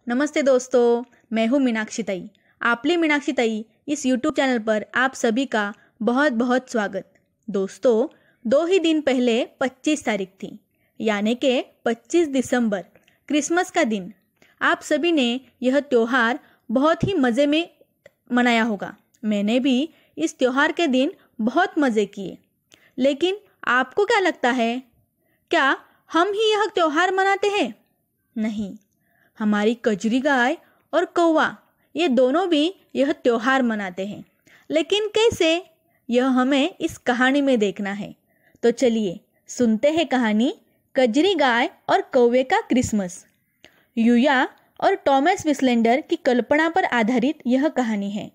नमस्ते दोस्तों, मैं हूँ मीनाक्षी ताई। आपली मीनाक्षी ताई इस यूट्यूब चैनल पर आप सभी का बहुत बहुत स्वागत। दोस्तों, 2 ही दिन पहले 25 तारीख थी, यानी कि 25 दिसंबर, क्रिसमस का दिन। आप सभी ने यह त्यौहार बहुत ही मज़े में मनाया होगा। मैंने भी इस त्यौहार के दिन बहुत मज़े किए। लेकिन आपको क्या लगता है, क्या हम ही यह त्यौहार मनाते हैं? नहीं, हमारी कजरी गाय और कौवा ये दोनों भी यह त्यौहार मनाते हैं। लेकिन कैसे, यह हमें इस कहानी में देखना है। तो चलिए सुनते हैं कहानी कजरी गाय और कौवे का क्रिसमस। यूया और टॉमस विस्लेंडर की कल्पना पर आधारित यह कहानी है।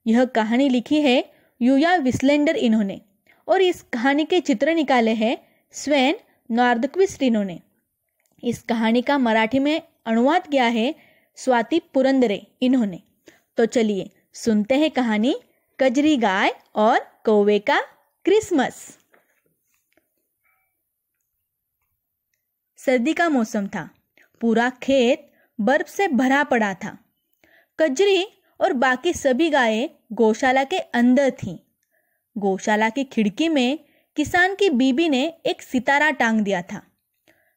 यह कहानी लिखी है यूया विस्लेंडर इन्होंने, और इस कहानी के चित्र निकाले हैं स्वेन नॉर्डक्विस्ट इन्होंने। इस कहानी का मराठी में अनुवाद किया है स्वाति पुरंदरे इन्होंने। तो चलिए सुनते हैं कहानी कजरी गाय और कौवे का क्रिसमस। सर्दी का मौसम था। पूरा खेत बर्फ से भरा पड़ा था। कजरी और बाकी सभी गायें गौशाला के अंदर थीं। गौशाला की खिड़की में किसान की बीबी ने एक सितारा टांग दिया था।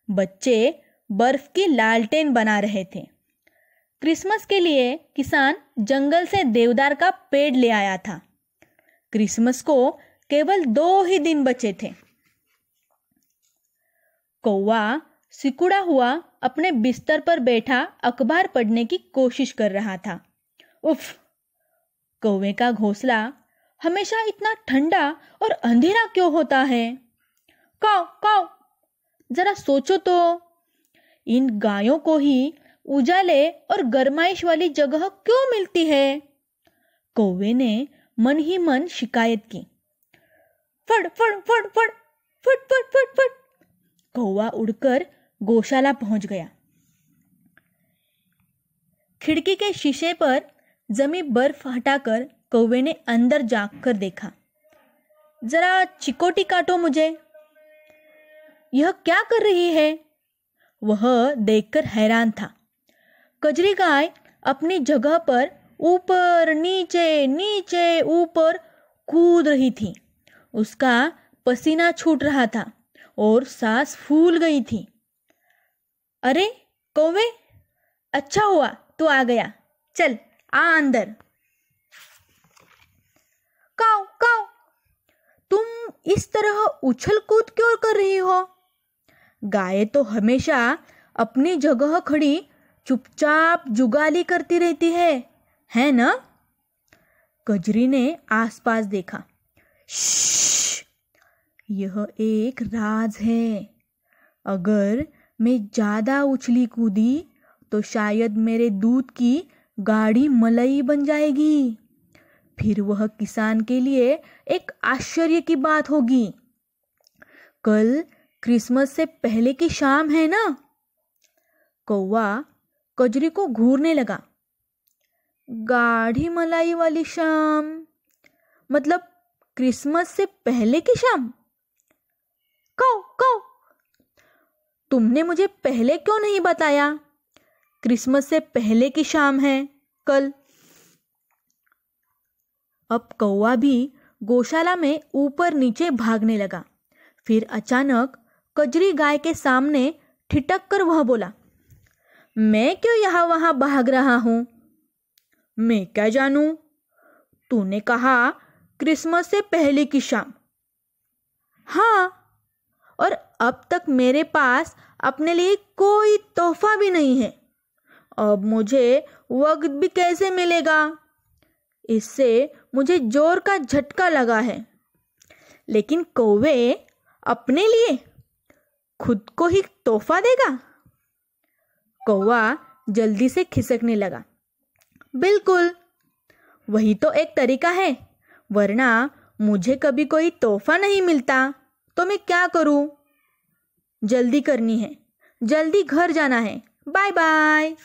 बच्चे बर्फ की लालटेन बना रहे थे। क्रिसमस के लिए किसान जंगल से देवदार का पेड़ ले आया था। क्रिसमस को केवल 2 ही दिन बचे थे। कौवा सिकुड़ा हुआ अपने बिस्तर पर बैठा अखबार पढ़ने की कोशिश कर रहा था। उफ! कौवे का घोंसला हमेशा इतना ठंडा और अंधेरा क्यों होता है? काऊ काऊ, जरा सोचो तो, इन गायों को ही उजाले और गर्माइश वाली जगह क्यों मिलती है? कौवे ने मन ही मन शिकायत की। फड़ फड़ फड़ फड़ फट फट फट फट। कौवा उड़कर गौशाला पहुंच गया। खिड़की के शीशे पर जमी बर्फ हटाकर कौवे ने अंदर झांककर देखा। जरा चिकोटी काटो मुझे। यह क्या कर रही है? वह देखकर हैरान था। कजरी गाय अपनी जगह पर ऊपर नीचे नीचे ऊपर कूद रही थी। उसका पसीना छूट रहा था और सांस फूल गई थी। अरे कौवे, अच्छा हुआ तू आ गया। चल आ अंदर। काऊ काऊ, तुम इस तरह उछल कूद क्यों कर रही हो? गाय तो हमेशा अपनी जगह खड़ी चुपचाप जुगाली करती रहती है ना? कजरी ने आसपास देखा। श्श्श, यह एक राज है। अगर मैं ज्यादा उछली कूदी तो शायद मेरे दूध की गाढ़ी मलाई बन जाएगी। फिर वह किसान के लिए एक आश्चर्य की बात होगी। कल क्रिसमस से पहले की शाम है ना? कौवा कजरी को घूरने लगा। गाढ़ी मलाई वाली शाम मतलब क्रिसमस से पहले की शाम? कौ कौ, तुमने मुझे पहले क्यों नहीं बताया? क्रिसमस से पहले की शाम है कल। अब कौवा भी गौशाला में ऊपर नीचे भागने लगा। फिर अचानक कजरी गाय के सामने ठिठक कर वह बोला, मैं क्यों यहाँ वहां भाग रहा हूं? मैं क्या जानूं? तूने कहा क्रिसमस से पहले की शाम। हाँ, और अब तक मेरे पास अपने लिए कोई तोहफा भी नहीं है। अब मुझे वक्त भी कैसे मिलेगा? इससे मुझे जोर का झटका लगा है। लेकिन कौवे अपने लिए खुद को ही तोहफा देगा? कौवा जल्दी से खिसकने लगा। बिल्कुल, वही तो एक तरीका है, वरना मुझे कभी कोई तोहफा नहीं मिलता तो मैं क्या करूं? जल्दी करनी है, जल्दी घर जाना है। Bye bye.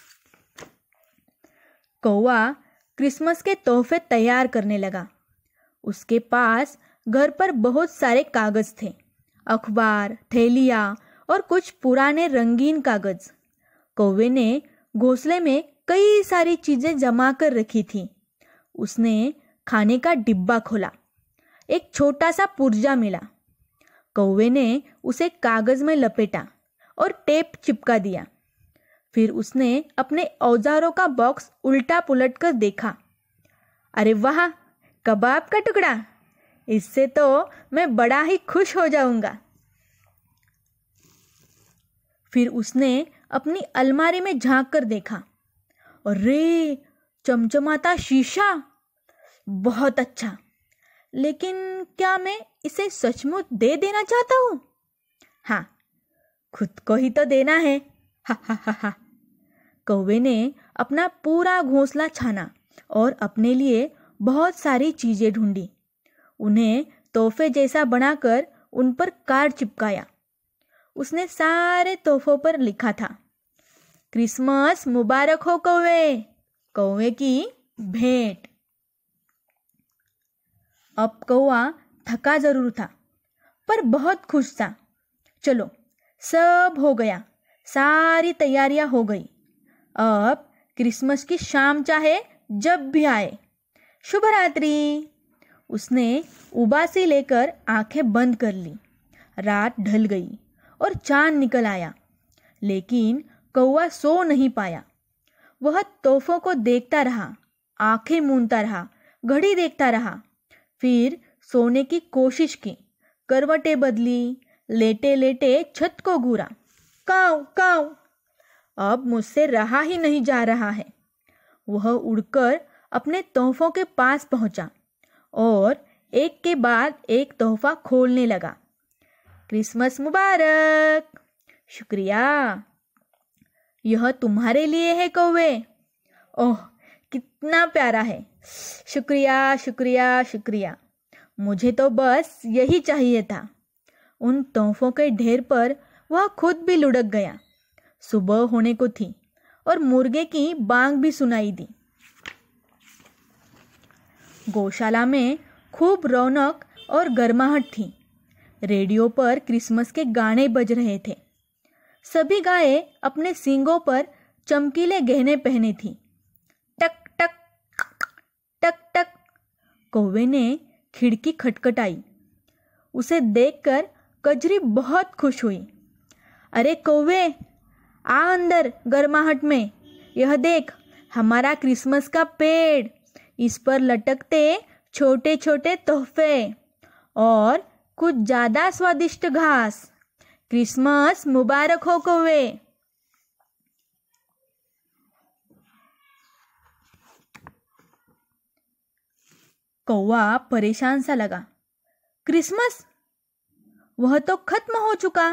कौवा क्रिसमस के तोहफे तैयार करने लगा। उसके पास घर पर बहुत सारे कागज थे, अखबार, थैलियाँ और कुछ पुराने रंगीन कागज। कौवे ने घोंसले में कई सारी चीजें जमा कर रखी थी। उसने खाने का डिब्बा खोला। एक छोटा सा पुर्जा मिला। कौवे ने उसे कागज में लपेटा और टेप चिपका दिया। फिर उसने अपने औजारों का बॉक्स उल्टा पुलट कर देखा। अरे वाह, कबाब का टुकड़ा! इससे तो मैं बड़ा ही खुश हो जाऊंगा। फिर उसने अपनी अलमारी में झांक कर देखा। अरे, चमचमाता शीशा! बहुत अच्छा, लेकिन क्या मैं इसे सचमुच दे देना चाहता हूँ? हाँ, खुद को ही तो देना है। हा हा हा हा। कौवे ने अपना पूरा घोंसला छाना और अपने लिए बहुत सारी चीजें ढूंढी। उन्हें तोहफे जैसा बनाकर उन पर कार्ड चिपकाया। उसने सारे तोहफों पर लिखा था, क्रिसमस मुबारक हो कौवे, कौवे की भेंट। अब कौवा थका जरूर था, पर बहुत खुश था। चलो, सब हो गया, सारी तैयारियां हो गई। अब क्रिसमस की शाम चाहे जब भी आए। शुभ रात्रि। उसने उबासी लेकर आंखें बंद कर ली। रात ढल गई और चांद निकल आया, लेकिन कौवा सो नहीं पाया। वह तोहफों को देखता रहा, आंखें मूंदता रहा, घड़ी देखता रहा। फिर सोने की कोशिश की, करवटें बदली, लेटे लेटे छत को घूरा। काव काव, अब मुझसे रहा ही नहीं जा रहा है। वह उड़कर अपने तोहफों के पास पहुंचा और एक के बाद एक तोहफा खोलने लगा। क्रिसमस मुबारक! शुक्रिया, यह तुम्हारे लिए है कौवे। ओह, कितना प्यारा है! शुक्रिया शुक्रिया शुक्रिया, मुझे तो बस यही चाहिए था। उन तोहफों के ढेर पर वह खुद भी लुढ़क गया। सुबह होने को थी और मुर्गे की बांग भी सुनाई दी। गौशाला में खूब रौनक और गर्माहट थी। रेडियो पर क्रिसमस के गाने बज रहे थे। सभी गायें अपने सींगों पर चमकीले गहने पहने थी। टक टक टक टक, कौवे ने खिड़की खटखटाई। उसे देखकर कजरी बहुत खुश हुई। अरे कौवे, आ अंदर गर्माहट में। यह देख, हमारा क्रिसमस का पेड़, इस पर लटकते छोटे छोटे तोहफे और कुछ ज्यादा स्वादिष्ट घास। क्रिसमस मुबारक हो कौवे। कौवा परेशान सा लगा। क्रिसमस? वह तो खत्म हो चुका।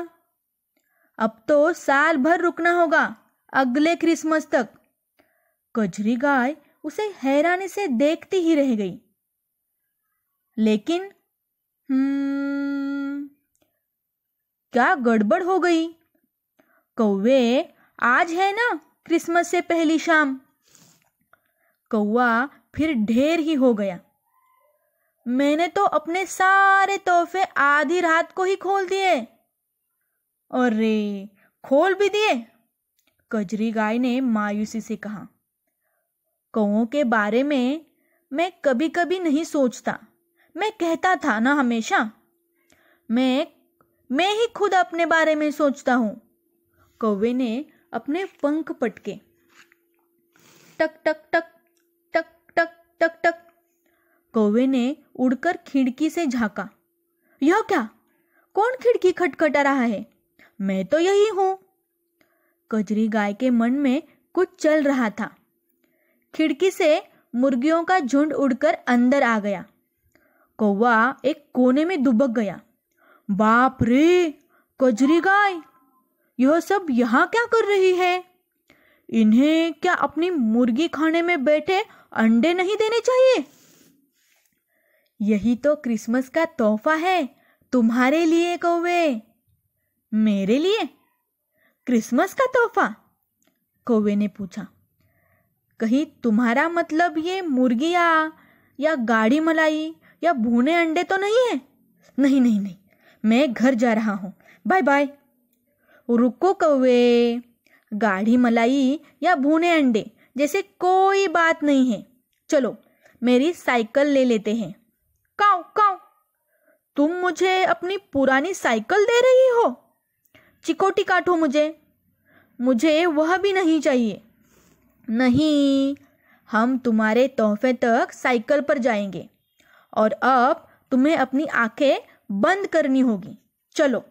अब तो साल भर रुकना होगा, अगले क्रिसमस तक। कजरी गाय उसे हैरानी से देखती ही रह गई। लेकिन क्या गड़बड़ हो गई? कौवे, आज है ना क्रिसमस से पहली शाम। कौवा फिर ढेर ही हो गया। मैंने तो अपने सारे तोहफे आधी रात को ही खोल दिए। अरे, खोल भी दिए? कजरी गाय ने मायूसी से कहा। कौवों के बारे में मैं कभी कभी नहीं सोचता। मैं कहता था ना हमेशा, मैं ही खुद अपने बारे में सोचता हूँ। कौवे ने अपने पंख पटके। टक टक टक टक टक टक टक, कौवे ने उड़कर खिड़की से झांका। यह क्या? कौन खिड़की खटखटा रहा है? मैं तो यही हूं। कजरी गाय के मन में कुछ चल रहा था। खिड़की से मुर्गियों का झुंड उड़कर अंदर आ गया। कौवा एक कोने में दुबक गया। बाप रे, कजरी गाय, यह सब यहाँ क्या कर रही है? इन्हें क्या अपनी मुर्गी खाने में बैठे अंडे नहीं देने चाहिए? यही तो क्रिसमस का तोहफा है तुम्हारे लिए कौवे। मेरे लिए क्रिसमस का तोहफा? कौवे ने पूछा। कहीं तुम्हारा मतलब ये मुर्गियाँ या गाढ़ी मलाई या भुने अंडे तो नहीं है? नहीं नहीं नहीं, मैं घर जा रहा हूँ, बाय बाय। रुको कौवे, गाढ़ी मलाई या भुने अंडे जैसे कोई बात नहीं है। चलो मेरी साइकिल ले लेते हैं। काऊ काऊ, तुम मुझे अपनी पुरानी साइकिल दे रही हो? चिकोटी काटो मुझे वह भी नहीं चाहिए। नहीं, हम तुम्हारे तोहफे तक साइकिल पर जाएंगे और अब तुम्हें अपनी आंखें बंद करनी होगी। चलो।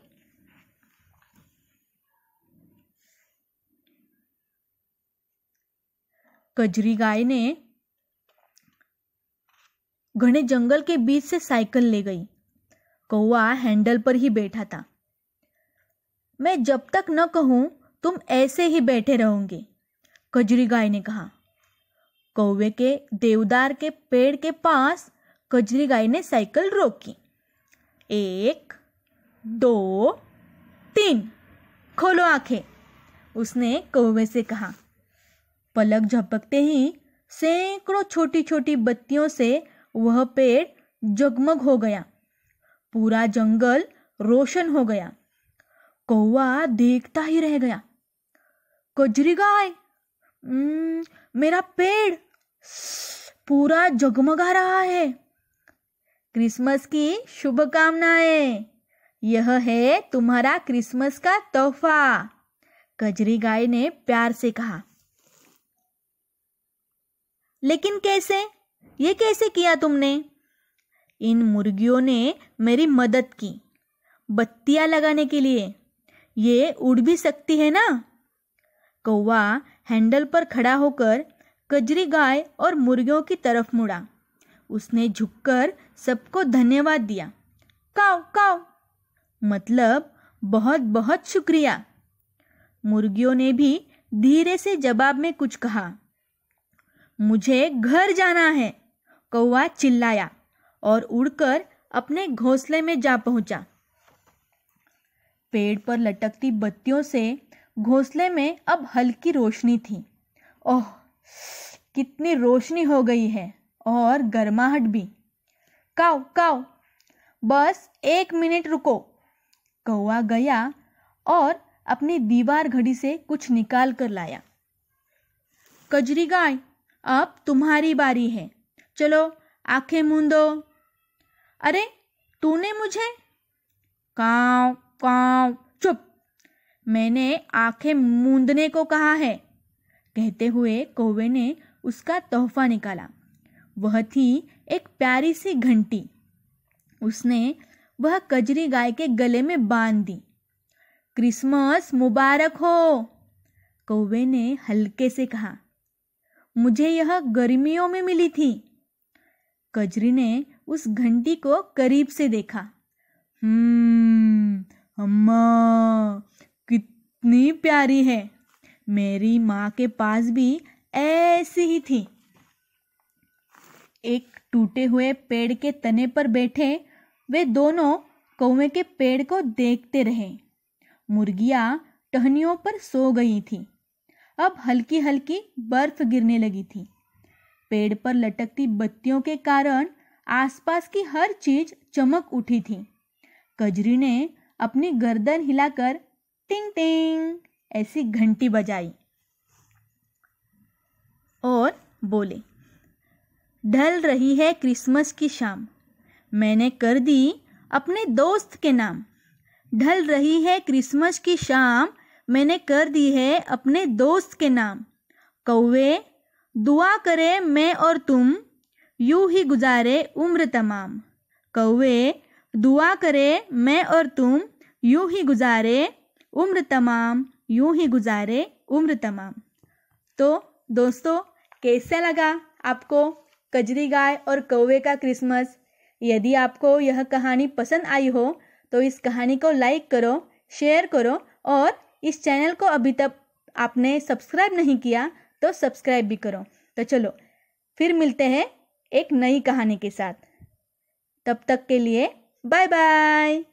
कजरी गाय ने घने जंगल के बीच से साइकिल ले गई। कौवा हैंडल पर ही बैठा था। मैं जब तक न कहूं तुम ऐसे ही बैठे रहोगे, कजरी गाय ने कहा। कौवे के देवदार के पेड़ के पास कजरी गाय ने साइकिल रोकी। 1, 2, 3, खोलो आंखें, उसने कौवे से कहा। पलक झपकते ही सैकड़ों छोटी छोटी बत्तियों से वह पेड़ जगमग हो गया। पूरा जंगल रोशन हो गया। कौवा देखता ही रह गया। कजरी गाय, मेरा पेड़ पूरा जगमगा रहा है। क्रिसमस की शुभकामनाएं। यह है तुम्हारा क्रिसमस का तोहफा, कजरी गाय ने प्यार से कहा। लेकिन कैसे? ये कैसे किया तुमने? इन मुर्गियों ने मेरी मदद की बत्तियां लगाने के लिए। ये उड़ भी सकती है ना? कौवा हैंडल पर खड़ा होकर कजरी गाय और मुर्गियों की तरफ मुड़ा। उसने झुककर सबको धन्यवाद दिया। काऊ काऊ, मतलब बहुत बहुत शुक्रिया। मुर्गियों ने भी धीरे से जवाब में कुछ कहा। मुझे घर जाना है, कौवा चिल्लाया और उड़कर अपने घोंसले में जा पहुंचा। पेड़ पर लटकती बत्तियों से घोंसले में अब हल्की रोशनी थी। ओह, कितनी रोशनी हो गई है और गर्माहट भी। काऊ काऊ, बस 1 मिनट रुको। कौवा गया और अपनी दीवार घड़ी से कुछ निकाल कर लाया। कजरी गाय, अब तुम्हारी बारी है। चलो आंखें मूंदो। अरे तूने मुझे? काऊ काऊ, चुप, मैंने आंखें मूंदने को कहा है। कहते हुए कौवे ने उसका तोहफा निकाला। वह थी एक प्यारी सी घंटी। उसने वह कजरी गाय के गले में बांध दी। क्रिसमस मुबारक हो, कौवे ने हल्के से कहा। मुझे यह गर्मियों में मिली थी। कजरी ने उस घंटी को करीब से देखा। अम्मा, कितनी प्यारी है। मेरी माँ के पास भी ऐसी ही थी। एक टूटे हुए पेड़ के तने पर बैठे वे दोनों कौवे के पेड़ को देखते रहे। मुर्गियाँ टहनियों पर सो गई थीं। अब हल्की हल्की बर्फ गिरने लगी थी। पेड़ पर लटकती बत्तियों के कारण आसपास की हर चीज चमक उठी थी। कजरी ने अपनी गर्दन हिलाकर टिंग टिंग ऐसी घंटी बजाई और बोले, ढल रही है क्रिसमस की शाम, मैंने कर दी अपने दोस्त के नाम। ढल रही है क्रिसमस की शाम, मैंने कर दी है अपने दोस्त के नाम। कौवे दुआ करे मैं और तुम, यूं ही गुजारे उम्र तमाम। कौवे दुआ करे मैं और तुम, यूं ही गुजारे उम्र तमाम, यूं ही गुजारे उम्र तमाम। तो दोस्तों, कैसा लगा आपको कजरी गाय और कौवे का क्रिसमस? यदि आपको यह कहानी पसंद आई हो तो इस कहानी को लाइक करो, शेयर करो और इस चैनल को अभी तक आपने सब्सक्राइब नहीं किया तो सब्सक्राइब भी करो। तो चलो फिर मिलते हैं एक नई कहानी के साथ। तब तक के लिए बाय बाय।